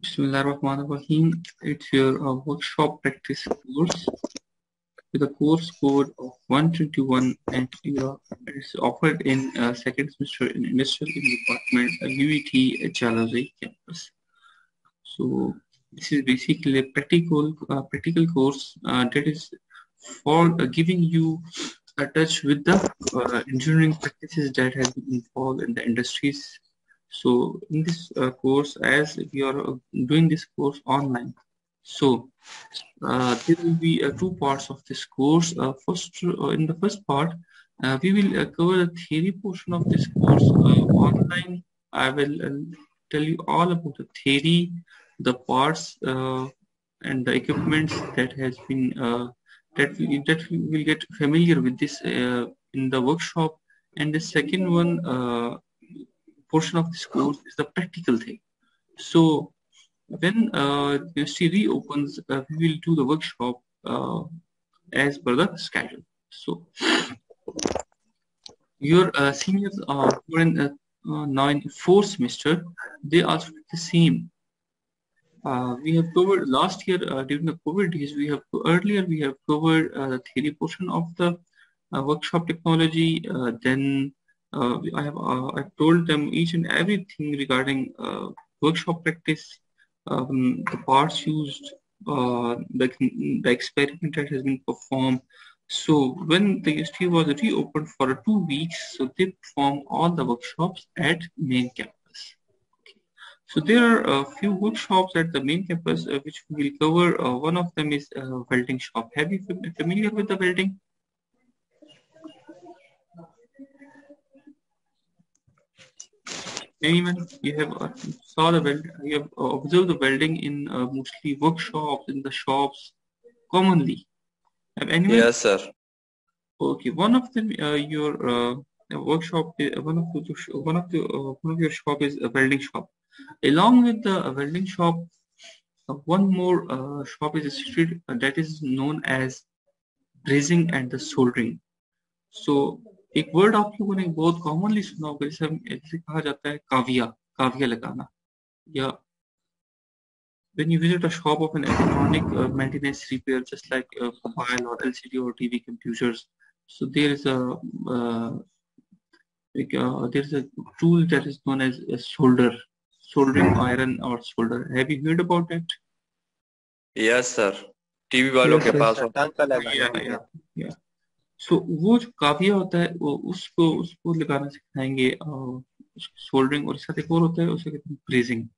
Bismillahirrahmanirrahim. It's your workshop practice course with a course code of 121 and it's offered in second semester in Industrial Department, UET Jalazai campus. So this is basically a practical course that is for giving you a touch with the engineering practices that have been involved in the industries. So in this course, as we are doing this course online, so there will be two parts of this course. In the first part, we will cover the theory portion of this course online. I will tell you all about the theory, the parts, and the equipments that has been that we will get familiar with this in the workshop. And the second one portion of this course is the practical thing. So when university reopens, we will do the workshop as per the schedule. So your seniors who are in now in fourth semester, they also did the same. We have covered last year during the COVID days. We have covered the theory portion of the workshop technology. Then I've told them each and everything regarding workshop practice, the parts used, the experiment that has been performed. So when the university was reopened for 2 weeks, so they performed all the workshops at main campus. So there are a few workshops at the main campus which we will cover. One of them is welding shop. Have you familiar with the welding? Anyone? You have saw the weld? You have observed the welding in mostly workshops, in the shops, commonly. Have anyone? Yes, sir. Okay, one of them, your workshop, one of your shop is a welding shop. Along with the welding shop, one more shop is instituted that is known as brazing and the soldering. So एक word आप लोगों ने बहुत commonly सुना होगा, जैसे कहा जाता है काविया लगाना, या when you visit a shop of an electronic maintenance repair, just like mobile or LCD or TV computers, so there is a tool that is known as a soldering iron or solder. Have you heard about that? Yes, sir. TV वालों के पास yeah. So वो जो काविया होता है वो उसको लगाना सिखाएंगे, सोल्डरिंग, और साथ एक और होता है उसे कहते हैं ब्रेजिंग.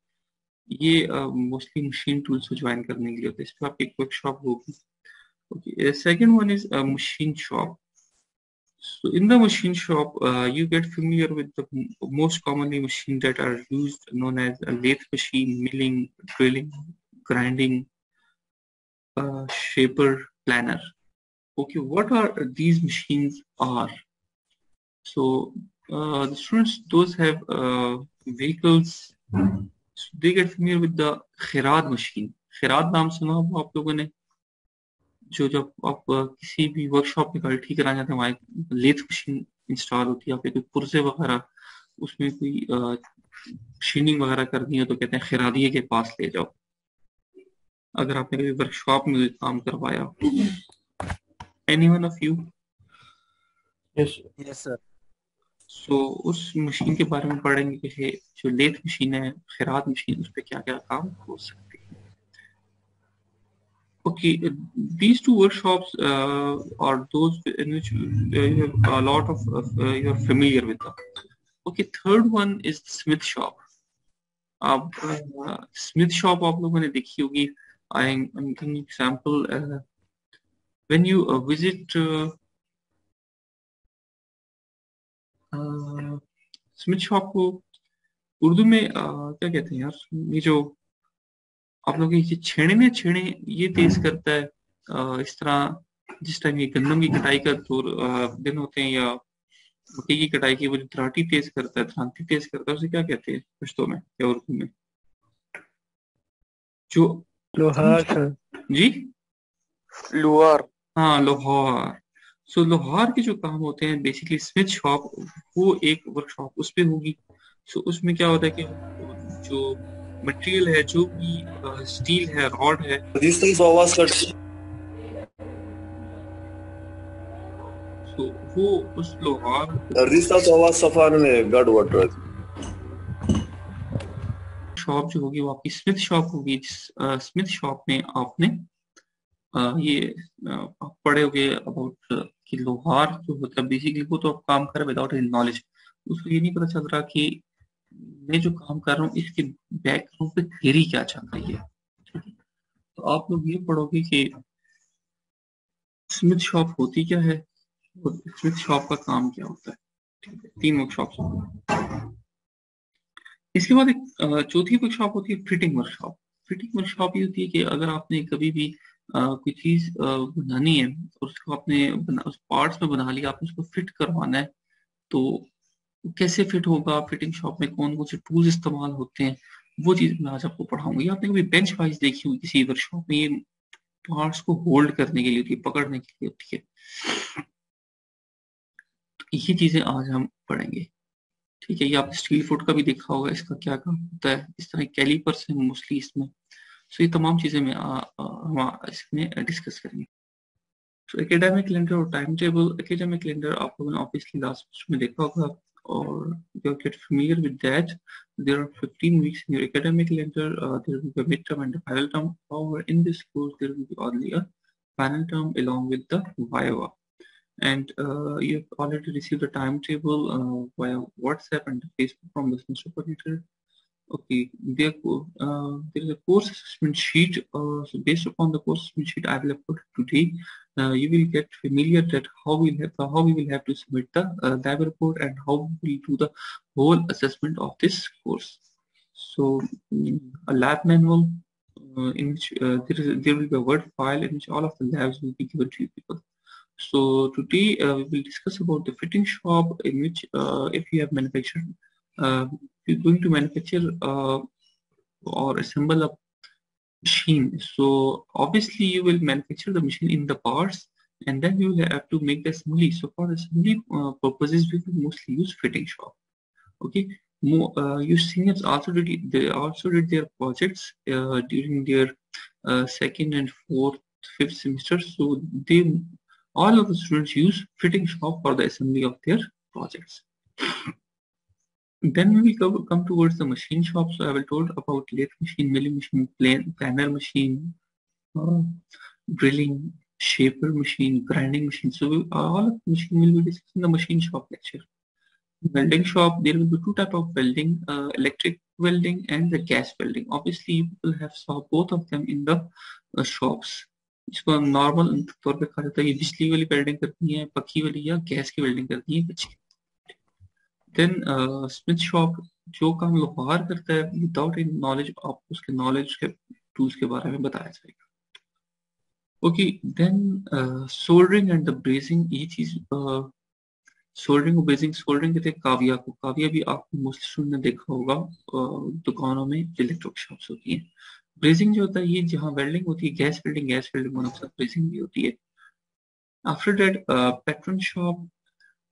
ये मोस्टली मशीन टूल्स को ज्वाइन करने के लिए होता है. इस पर आपकी वर्कशॉप होगी. Okay, second one is a machine shop. So in the machine shop, you get familiar with the most commonly machine that are used, known as a lathe machine, milling, drilling, grinding, shaper, planer. Okay, what are these machines are? So the students, those have vehicles. So they get familiar with the खिराद machine. खिराद नाम सुना हो आप लोगों ने? जो जब आप किसी भी वर्कशॉप में गाड़ी ठीक कराने जाते हैं, वहाँ एक लेथ मशीन इंस्टॉल होती है. आप कोई पुर्जे वगैरह उसमें कोई मशीनिंग वगैरह करनी है तो कहते हैं खिरादिये के पास ले जाओ, अगर आपने कभी वर्कशॉप में काम करवाया. Anyone of you? Yes, sir. So उस मशीन के बारे में पढ़ेंगे कि जो लेथ मशीन है, खिराद मशीन, उस पर क्या क्या काम हो सकते हैं. Okay, these two workshops are those in which you have a lot of you are familiar with them. Okay, third one is the Smith shop. अब Smith shop आप लोगों ने देखी होगी. I'm giving an example. When you visit Smith shop को उर्दू में क्या कहते हैं यार, ये जो आप लोग ये छेड़े ये तेज करता है, इस तरह जिस टाइम ये गंदम की कटाई का दिन होते हैं या मक्की की कटाई की, वो जो त्रांती तेज करता है, उसे क्या कहते हैं पश्तो में या उर्दू में? जो लोहार. जी, लोहार. हाँ, लोहार. सो लोहार के जो काम होते हैं बेसिकली स्मिथ शॉप, वो एक वर्कशॉप उस पे होगी. सो उसमें क्या होता है कि जो मटेरियल है, जो भी स्टील है, रॉड है, रेजिस्टेंस आवाज कट तो वो उस लोहार रेजिस्टेंस आवाज सफान में गड वाटर शॉप जो होगी वो आपकी स्मिथ शॉप होगी। जिस स्मिथ शॉप में आपने ये आप पढ़े होंगे अबाउट कि लोहार जो होता है बेसिकली वो तो आप काम कर रहे विदाउट एनी नॉलेज, उसको ये नहीं पता चल रहा कि मैं जो काम कर रहा हूँ इसके बैकग्राउंड पे थ्योरी क्या चल रही है। ठीक है? तो आप लोग ये पढ़ोगे कि स्मिथ शॉप होती क्या है और स्मिथ शॉप का काम क्या होता है। ठीक है, 3 वर्कशॉप्स होती हैं। इसके बाद एक चौथी वर्कशॉप होती है फिटिंग वर्कशॉप। फिटिंग वर्कशॉप ये होती है कि अगर आपने कभी भी कोई चीज बनानी है और उसको आपने उस पार्ट्स में बना लिया, आपने उसको फिट करवाना है, तो कैसे फिट होगा, फिटिंग शॉप में कौन कौन से टूल्स इस्तेमाल होते हैं, वो चीज मैं आज आपको पढ़ाऊंगी। आपने कभी बेंच वाइज देखी हुई किसी वर्कशॉप में, ये पार्ट्स को होल्ड करने के लिए होती है, पकड़ने के लिए होती है। तो ये चीजें आज हम पढ़ेंगे। ठीक है, ये आपने स्टील फुट का भी देखा होगा, इसका क्या काम होता है, इस तरह कैलिपर्स हैं मोस्टली इसमें। सो ये तमाम चीजें मैं हम इसमें डिस्कस करेंगे। तो एकेडमिक कैलेंडर और टाइम टेबल। एकेडमिक कैलेंडर आप लोगों ने ऑब्वियसली लास्ट में देखा होगा और you get familiar with that. There are 15 weeks in your academic calendar. There will be a midterm and a final term. However, in this course, there will be only a final term along with the viva. And you have already received a timetable via WhatsApp and Facebook from the semester coordinator. Okay, there is a course assessment sheet. So based upon the course assessment sheet I will upload today, you will get familiar that how we will have to submit the lab report and how we will do the whole assessment of this course. So a lab manual in which there will be a Word file in which all of the labs will be given to you people. So today we will discuss about the fitting shop in which if you have manufactured, you're going to manufacture or assemble a machine. So obviously you will manufacture the machine in the parts and then you will have to make the assembly. So for assembly purposes, we will mostly use fitting shop. Okay. Your seniors also did their projects during their second and fourth, fifth semester. So they all of the students use fitting shop for the assembly of their projects. Then we will come towards the machine shop. So I will told about lathe machine, milling machine, planer machine, uh, drilling, shaper machine, grinding machine. So all of the machine will be discussed in the machine shop lecture. Welding shop, there will be two type of welding, electric welding and the gas welding. Obviously, you will have saw both of them in the shops. इसको हम normal तौर पे कहा जाता है, ये बिजली वाली वेल्डिंग करनी है पक्की वाली या गैस की वेल्डिंग करनी है कच्ची। देन स्मिथ शॉप जो काम लोहार करता है विदाउट एनी नॉलेज, आपको उसके नॉलेज के टूल्स के बारे में बताया जाएगा। Okay, then soldering and the brazing, ये चीज सोल्डरिंग और ब्रेजिंग। सोल्डरिंग कहते हैं काविया को, काविया भी आपको मोस्ट स्टूडेंट ने देखा होगा दुकानों में जो इलेक्ट्रिक शॉप्स होती हैं। ब्रेजिंग जो होता है ये जहाँ वेल्डिंग होती है, गैस वेल्डिंग होने के साथ ब्रेजिंग भी होती है। After that pattern shop.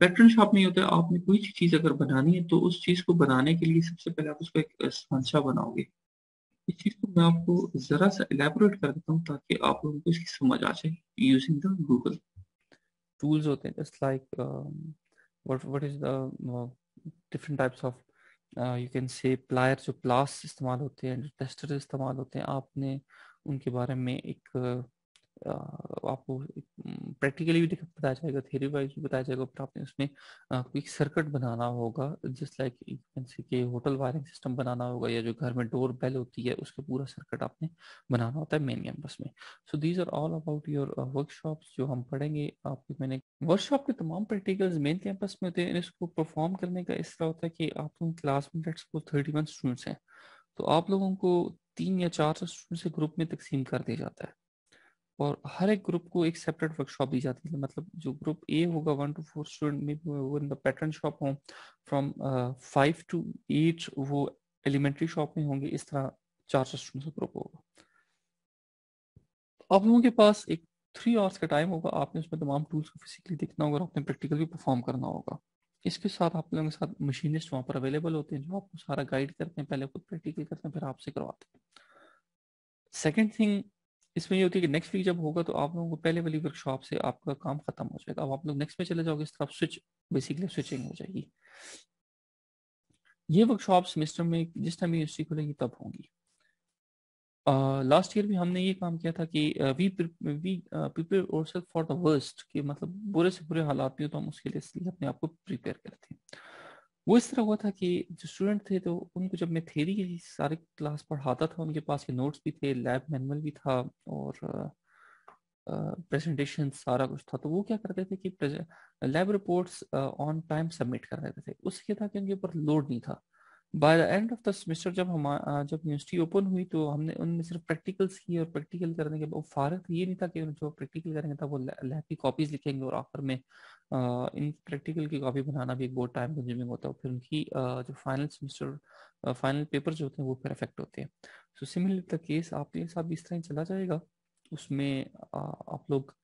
Pattern shop में होता है आपने कोई चीज अगर बनानी है तो उस चीज को बनाने के लिए सबसे पहले आप उसको एक सांचा बनाओगे। इस चीज को मैं आपको जरा सा इलेबोरेट कर देता हूँ ताकि आप लोगों को इसकी समझ आ जाए यूजिंग द गूगल। Tools होते हैं just like what is the different types of you can say pliers जो प्लास इस्तेमाल होते हैं, जो टेस्टर इस्तेमाल होते हैं, आपने उनके बारे में एक आपको प्रैक्टिकली भी बताया जाएगा, थ्योरी वाइज भी बताया जाएगा, फिर आपने उसमें कोई सर्किट बनाना होगा जस्ट लाइक के होटल वायरिंग सिस्टम बनाना होगा, या जो घर में डोर बेल होती है उसका पूरा सर्किट आपने बनाना होता है मेन कैंपस में। So these are all about your workshops जो हम पढ़ेंगे। आपको मैंने वर्कशॉप के तमाम प्रैक्टिकल्स मेन कैंपस में होते हैं। इसको परफॉर्म करने का इस तरह होता है कि आप लोगों की क्लास में लेट्स सपोज 31 स्टूडेंट्स हैं, तो आप लोगों को 3 या 4 स्टूडेंट्स के ग्रुप में तकसीम कर दिया जाता है और हर एक ग्रुप को एक सेपरेट वर्कशॉप दी जाती है। मतलब जो ग्रुप ए होगा 1 to 4 स्टूडेंट में वो इन द पैटर्न शॉप हों, फ्रॉम 5 to 8 वो एलिमेंट्री शॉप में होंगे। इस तरह 4 स्टूडेंट्स का ग्रुप होगा। आप लोगों के पास एक 3 आवर्स का टाइम होगा, आपने उसमें तमाम टूल्स को फिजिकली देखना होगा और अपने प्रैक्टिकल भी परफॉर्म करना होगा। इसके साथ आप लोगों के साथ मशीनिस्ट वहाँ पर अवेलेबल होते हैं जो आपको सारा गाइड करते हैं, पहले खुद प्रैक्टिकल करते हैं फिर आपसे करवाते हैं। सेकेंड थिंग इसमें ये होती है कि नेक्स्ट वीक जब होगा तो आप लोगों को पहले वाली वर्कशॉप से आपका काम खत्म हो जाएगा, अब आप लोग नेक्स्ट में चले जाओगे, इस तरफ स्विच बेसिकली स्विचिंग हो जाएगी। ये वर्कशॉप सेमेस्टर में जिस टाइम यूनिवर्सिटी खुलेगी तब होंगी। लास्ट ईयर भी हमने ये काम किया था कि we prepare ourselves for the worst, कि मतलब बुरे से बुरे हालात भी हो तो हम उसके लिए इसलिए अपने आप को प्रिपेयर करते हैं। वो इस तरह हुआ था कि जो स्टूडेंट थे तो उनको जब मैं थ्योरी की सारी क्लास पढ़ाता था उनके पास के नोट्स भी थे, लैब मैनुअल भी था और प्रेजेंटेशन सारा कुछ था, तो वो क्या करते थे कि lab reports on time submit कर देते थे। उससे क्या था कि उनके ऊपर लोड नहीं था। By the end of the semester जब यूनिवर्सिटी ओपन हुई तो हमने उनमें सिर्फ प्रैक्टिकल्स किए और प्रैक्टिकल करने के बाद फारग ये नहीं था कि जो प्रैक्टिकल करेंगे था वो लैब की कॉपीज लिखेंगे और आखिर में इन प्रैक्टिकल की कॉपी बनाना भी एक बहुत टाइम कंज्यूमिंग होता है, फिर उनकी जो फाइनल सेमेस्टर फाइनल पेपर जो होते हैं वो फिर अफेक्ट होते हैं। सो सिमिलर द केस आपके साथ भी इस तरह ही चला जाएगा। उसमें आप लोग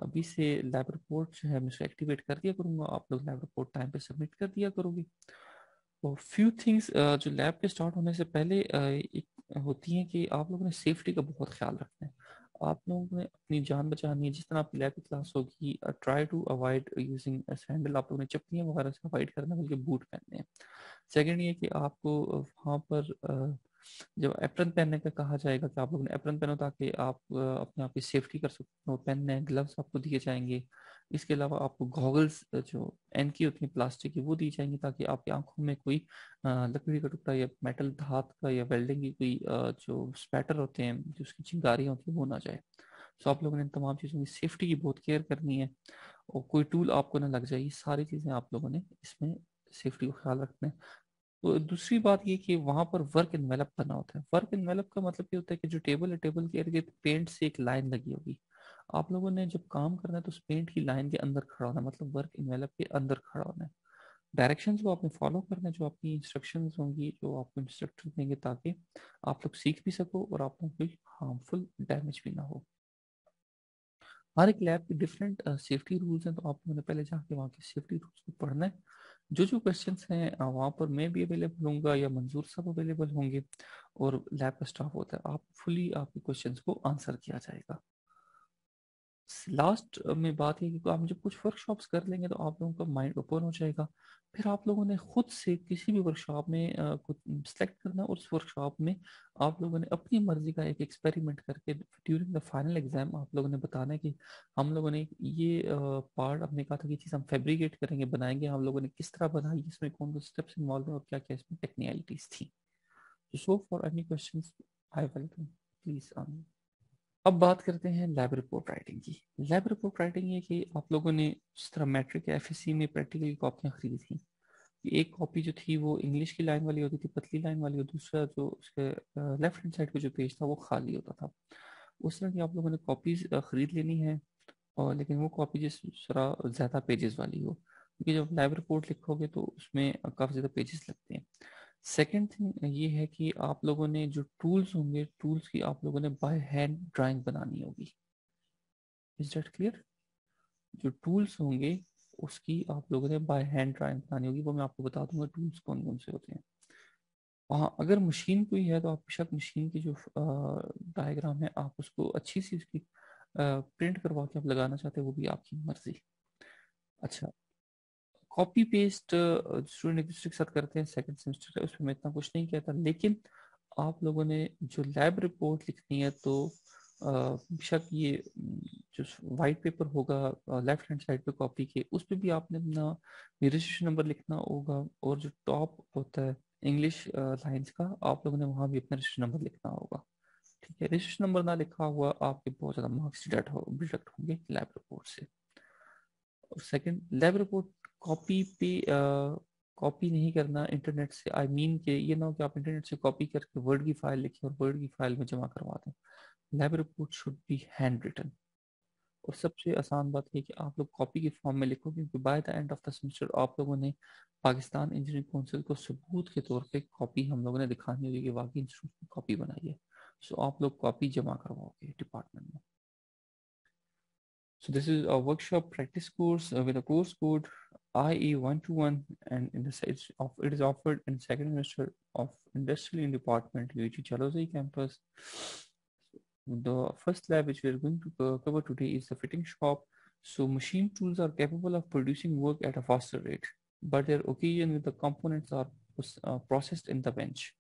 अभी से लैब रिपोर्ट जो है मैं एक्टिवेट कर दिया करूंगा, आप लोग लैब रिपोर्ट टाइम पे सबमिट कर दिया करोगे। और फ्यू थिंग्स जो लैब के स्टार्ट होने से पहले एक होती हैं कि आप लोगों ने सेफ्टी का बहुत ख्याल रखना है। आप लोगों ने अपनी जान बचानी है, जिस तरह आपकी लैब की क्लास होगी try to avoid using sandal, आप लोगों ने चप्पलियाँ वगैरह से अवॉइड करना है, बल्कि बूट पहनने हैं। सेकेंड ये कि आपको वहाँ पर जब एप्रन पहनने का कहा जाएगा कि आप लोगों ने एप्रन पहनो ताकि आप अपने आप की सेफ्टी कर सकते हो, पहनने हैं। ग्लव्स आपको दिए जाएंगे। इसके अलावा आपको गॉगल्स जो एन की होती है प्लास्टिक की वो दी जाएंगी ताकि आपकी आंखों में कोई लकड़ी का टुकड़ा या मेटल धात का या वेल्डिंग की कोई जो स्पैटर होते हैं जो उसकी चिंगारियाँ होती है वो ना जाए। सो आप लोगों ने इन तमाम चीज़ों की सेफ्टी की बहुत केयर करनी है और कोई टूल आपको ना लग जाए, ये सारी चीज़ें आप लोगों ने इसमें सेफ्टी का ख्याल रखना है। तो दूसरी बात ये कि वहां पर वर्क इन्वेलप करना होता है। वर्क इन्वेलप का मतलब ये होता है कि जो टेबल है टेबल के इर्द गिर्द पेंट से एक लाइन लगी होगी। आप लोगों ने जब काम करना है तो उस पेंट की लाइन के अंदर खड़ा होना है, मतलब वर्क इन्वेलप के अंदर खड़ा होना है। डायरेक्शंस को आपने फॉलो करना है, जो आपकी इंस्ट्रक्शंस होंगी जो आपको इंस्ट्रक्टर देंगे ताकि आप लोग सीख भी सको और आप लोग कोई हार्मफुल डैमेज भी ना हो। हर एक लैब के डिफरेंट सेफ्टी रूल्स हैं, तो आप लोगों ने पहले जाके वहाँ के सेफ्टी रूल्स को पढ़ना है। जो जो क्वेश्चंस हैं वहाँ पर मैं भी अवेलेबल होऊंगा या मंजूर साहब अवेलेबल होंगे और लैब का स्टाफ होता है, आप फुली आपके क्वेश्चंस को आंसर किया जाएगा। लास्ट में बात है कि आप जब कुछ वर्कशॉप्स कर लेंगे तो आप लोगों का माइंड ओपन हो जाएगा। फिर आप लोगों ने खुद से किसी भी वर्कशॉप में कुछ सेलेक्ट करना और उस वर्कशॉप में आप लोगों ने अपनी मर्जी का एक एक्सपेरिमेंट करके ड्यूरिंग द फाइनल एग्जाम आप लोगों ने बताना है कि हम लोगों ने ये पार्ट हमने कहा था कि चीज़ हम फैब्रिकेट करेंगे बनाएंगे, हम लोगों ने किस तरह बनाई, इसमें कौन कौन स्टेप्स इन्वॉल्व है और क्या क्या इसमें टेक्निकलिटीज थी। So for any question I welcome please. अब बात करते हैं लैब रिपोर्ट राइटिंग की। लैब रिपोर्ट राइटिंग ये कि आप लोगों ने जिस तरह मैट्रिक या एफएससी में प्रैक्टिकल की कॉपियाँ खरीदी थी, एक कॉपी जो थी वो इंग्लिश की लाइन वाली होती थी, पतली लाइन वाली, और दूसरा जो उसके लेफ्ट हैंड साइड पे जो पेज था वो खाली होता था। उस तरह की आप लोगों ने कॉपीज खरीद लेनी है, और लेकिन वो कॉपी जिस तरह ज़्यादा पेजेस वाली हो, क्योंकि जब लैब रिपोर्ट लिखोगे तो उसमें काफ़ी ज़्यादा पेजेस लगते हैं। सेकेंड थिंग ये है कि आप लोगों ने जो टूल्स होंगे टूल्स की आप लोगों ने बाय हैंड ड्राइंग बनानी होगी। Is that clear? जो टूल्स होंगे उसकी आप लोगों ने बाय हैंड ड्राइंग बनानी होगी, वो मैं आपको बता दूंगा टूल्स कौन कौन से होते हैं। हाँ, अगर मशीन कोई है तो आप बेशक मशीन की जो डायग्राम है आप उसको अच्छी सी उसकी प्रिंट करवा के आप लगाना चाहते हैं वो भी आपकी मर्जी। अच्छा, कॉपी पेस्ट स्टूडेंट एक दूसरे के साथ करते हैं सेकंड सेमेस्टर है, उसमें मैं इतना कुछ नहीं कहता, लेकिन आप लोगों ने जो लैब रिपोर्ट लिखनी है तो बेशक ये जो वाइट पेपर होगा लेफ्ट हैंड साइड पे कॉपी के उस पे भी आपने अपना रजिस्ट्रेशन नंबर लिखना होगा, और जो टॉप होता है इंग्लिश लाइंस का आप लोगों ने वहाँ भी अपना रजिस्ट्रेशन नंबर लिखना होगा। ठीक है, रजिस्ट्रेशन नंबर ना लिखा हुआ आपके बहुत ज़्यादा मार्क्स डिडक्ट होंगे लैब रिपोर्ट से। सेकंड, लैब रिपोर्ट कॉपी पे कॉपी नहीं करना इंटरनेट से। आई मीन के ये ना हो कि आप इंटरनेट से कॉपी करके वर्ड की फाइल लिखें और वर्ड की फाइल में जमा करवा दें। Lab report should be handwritten. और सबसे आसान बात है कि आप लोग कॉपी के फॉर्म में लिखो, क्योंकि by the end of the semester आप लोगों ने पाकिस्तान इंजीनियरिंग काउंसिल को सबूत के तौर पे कॉपी हम लोगों ने दिखानी होगी कि वाकई इंस्टीट्यूट ने कॉपी बनाई है। सो आप लोग कॉपी जमा करवाओगे डिपार्टमेंट में। So this is a workshop practice course with a course code IE 121 and it is offered in second semester of Industrial Department, UAT Chalozai campus. The first lab which we are going to cover today is the fitting shop. So machine tools are capable of producing work at a faster rate, but their occasion with the components are processed in the bench.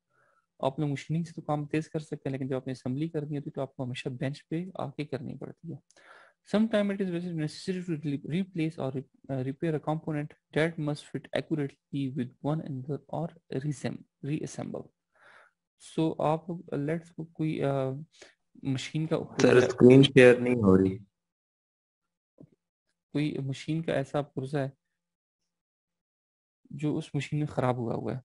आप लोग machining से तो काम तेज कर सकते हैं, लेकिन जब आपने असेंबली करनी होती है तो आपको हमेशा बेंच पे आके करनी पड़ती है. Sometimes it is necessary to replace or repair a component that must fit accurately with one another or reassemble. So आप let's कोई मशीन का सर स्क्रीन शेयर नहीं हो रही. कोई मशीन का ऐसा पुर्जा है जो उस मशीन में खराब हुआ है,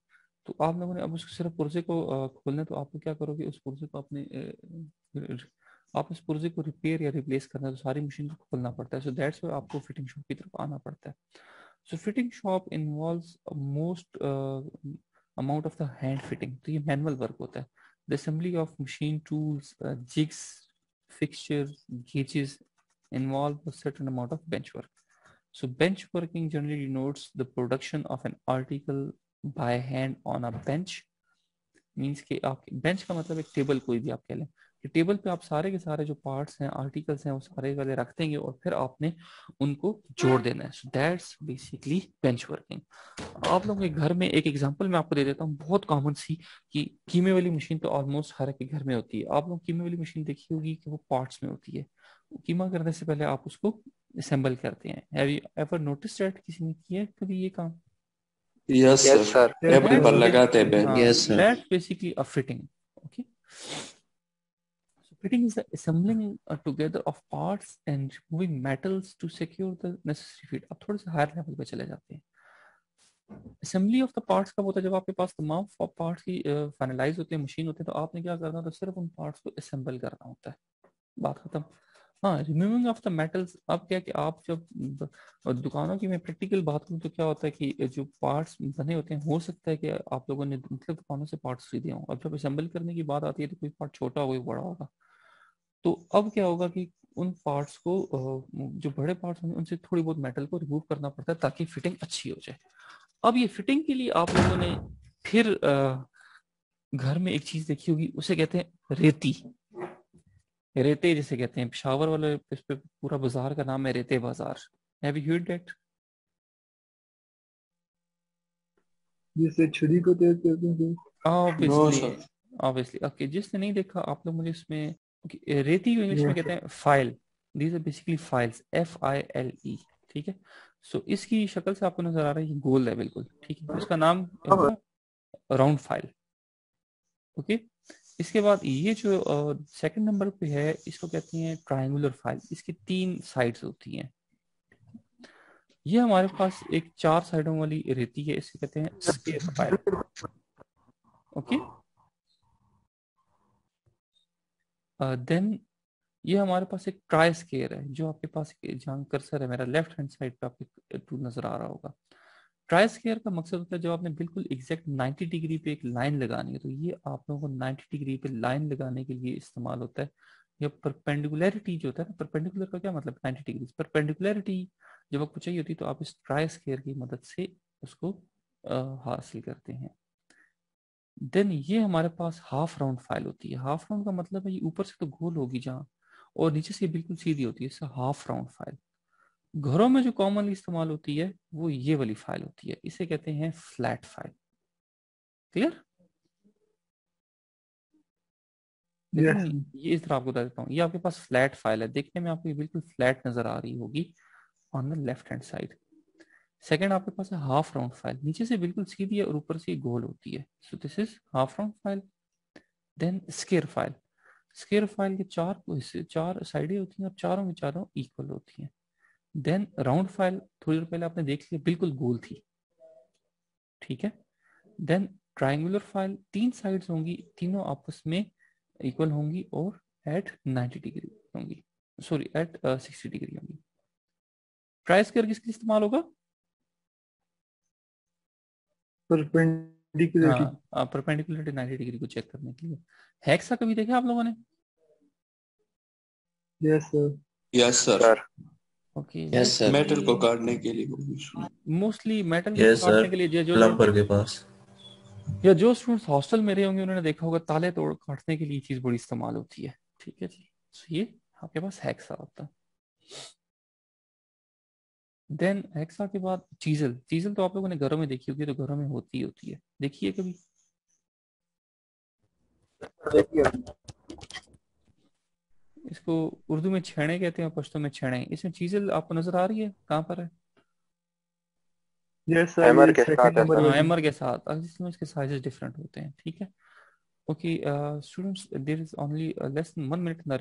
तो आप लोगों ने अब उसको सिर्फ पुर्जे को खोलना है, तो आप क्या करोगे, उस पुर्जे को अपने आप उस पुर्जे को रिपेयर या रिप्लेस करना है तो सारी मशीन को खोलना पड़ता है. सो दैट्स व्हाई आपको फिटिंग शॉप की तरफ आना पड़ता है. So fitting shop involves most amount of the hand fitting. तो ये मैनुअल वर्क होता है. The assembly of machine tools, jigs, fixtures, gauges involve a certain amount of bench work. So bench working generally denotes the production of an article by hand on a bench. Means कि आपके bench का मतलब एक table कोई भी आप कह लें कि टेबल पे आप सारे के सारे जो पार्ट्स हैं, आर्टिकल्स हैं, वो सारे वाले रख देंगे और फिर आपने उनको जोड़ देना है. So that's basically bench working. आप लोगों के घर में एक एग्जांपल मैं आपको दे देता हूँ, बहुत कॉमन सी, कि कीमे वाली मशीन तो ऑलमोस्ट हर एक घर में होती है. आप लोग कीमे वाली मशीन देखी होगी कि वो पार्ट्स में होती है. कीमा करने से पहले आप उसको असेंबल करते हैं. Have you ever noticed that? किसी ने किया है कभी ये काम? Yes, sir. टेबल पर लगाते हैं bench. Yes, sir. That's basically a fitting. Okay. So fitting is the assembling together of parts and removing metals to secure the necessary fit. अब थोड़े से हायर लेवल पे चले जाते हैं. असेंबली ऑफ द पार्ट्स कब होता है? जब आपके पास तमाम पार्ट्स की फाइनलाइज होते हैं, मशीन होते हैं, तो आपने क्या करना होता है? सिर्फ उन पार्ट्स को असेंबल करना होता है. बात खत्म. हाँ, रिमूविंग ऑफ द मेटल्स. अब क्या कि आप जब दुकानों की मैं प्रैक्टिकल बात करूँ तो क्या होता है कि जो पार्ट्स बने होते हैं, हो सकता है कि आप लोगों ने मतलब दुकानों से पार्ट्स खरीदे हों. अब जब असेंबल करने की बात आती है तो कोई पार्ट छोटा होगा, कोई बड़ा होगा. तो अब क्या होगा कि उन पार्ट्स को, जो बड़े पार्ट्स होंगे, उनसे थोड़ी बहुत मेटल को रिमूव करना पड़ता है ताकि फिटिंग अच्छी हो जाए. अब ये फिटिंग के लिए आप लोगों ने फिर घर में एक चीज देखी होगी, उसे कहते हैं रेती. रेते जिसे कहते हैं, पेशावर वाले इस पे पूरा बाजार का नाम है रेते बाजार. Have you heard that? जिससे छुरी को तेज करते हैं. ऑब्वियसली. ओके, जिसने नहीं देखा आप लोग मुझे इसमें रेती को इंग्लिश में कहते हैं file. These are basically files, FILE. ठीक है. सो इसकी शक्ल से आपको नजर आ रहा है, ये गोल है बिल्कुल. ठीक है. इसका नाम राउंड फाइल. ओके. इसके बाद ये जो सेकंड नंबर पे है, इसको कहते हैं ट्रायंगुलर फाइल. इसकी 3 साइड्स होती हैं. ये हमारे पास एक 4 साइडों वाली रेती है, इसे कहते हैं स्क्वायर फाइल. ओके. देन ये हमारे पास एक ट्राई स्क्वायर है, जो आपके पास जहां कर्सर है मेरा लेफ्ट हैंड साइड पे आपको टूल नजर आ रहा होगा. ट्राई स्क्वायर का मकसद होता है जब आपने बिल्कुल एग्जैक्ट 90 डिग्री पे एक लाइन लगानी है, तो ये आप लोगों को 90 डिग्री पे लाइन लगाने के लिए इस्तेमाल होता है. या परपेंडिकुलरिटी जो होता है ना, परपेंडिकुलर का क्या मतलब? 90 डिग्री. परपेंडिकुलरिटी जब आपको चाहिए होती है तो आप इस ट्राई स्क्वायर की मदद से उसको हासिल करते हैं. देन ये हमारे पास हाफ राउंड फाइल होती है. हाफ राउंड का मतलब है ये ऊपर से तो गोल होगी जहाँ, और नीचे से बिल्कुल सीधी होती है, इससे हाफ राउंड फाइल. घरों में जो कॉमनली इस्तेमाल होती है वो ये वाली फाइल होती है, इसे कहते हैं फ्लैट फाइल. क्लियर? ये इस तरह आपको बता देता हूँ. ये आपके पास फ्लैट फाइल है, देखने में आपको ये बिल्कुल फ्लैट नजर आ रही होगी on the left hand side. Second आपके पास है हाफ राउंड फाइल, नीचे से बिल्कुल सीधी है और ऊपर से गोल होती है. So this is half round file. Then square file. Square file के 4 साइडें होती हैं और चारों की चारों इक्वल होती हैं. देन राउंड फाइल, थोड़ी देर पहले आपने देख लिया, बिल्कुल गोल थी. ठीक है. देन ट्रायंगुलर फाइल, 3 साइड्स होंगी, तीनों आपस में इक्वल होंगी और एट 90 डिग्री होंगी, सॉरी एट 60 डिग्री होंगी. ट्राई स्क्वायर किसके लिए इस्तेमाल होगा? परपेंडिकुलरिटी 90 डिग्री को चेक करने के लिए. हेक्सा कभी देखा आप लोगों ने? Yes sir. Yes, sir. Okay yes sir. Metal को काटने के लिए वो मोस्टली मेटल को यस काटने सर, के लिए जो जो प्लम्बर के पास। या जो स्टूडेंट्स हॉस्टल में रहे होंगे उन्होंने देखा होगा ताले तोड़ काटने के लिए चीज बड़ी इस्तेमाल होती है। ठीक है जी, तो ये आपके पास हैक्सा होता है। देन हेक्सा के बाद चीजल। चीजल तो आप लोगों ने घरों में देखी होगी, तो घरों में होती है, देखिए कभी। देखिए इसको उर्दू में छेड़े कहते हैं, पश्तो में छेड़े। इसमें चीजल आपको नजर आ रही है, कहाँ पर है? यस सर, हैमर ये के सेकंड साथ है नंबर सर। हाँ, वाली। एमर के साथ। अब इसमें इसके साइजेस डिफरेंट होते हैं। ठीक है, okay students, there is only less than 1 minute in the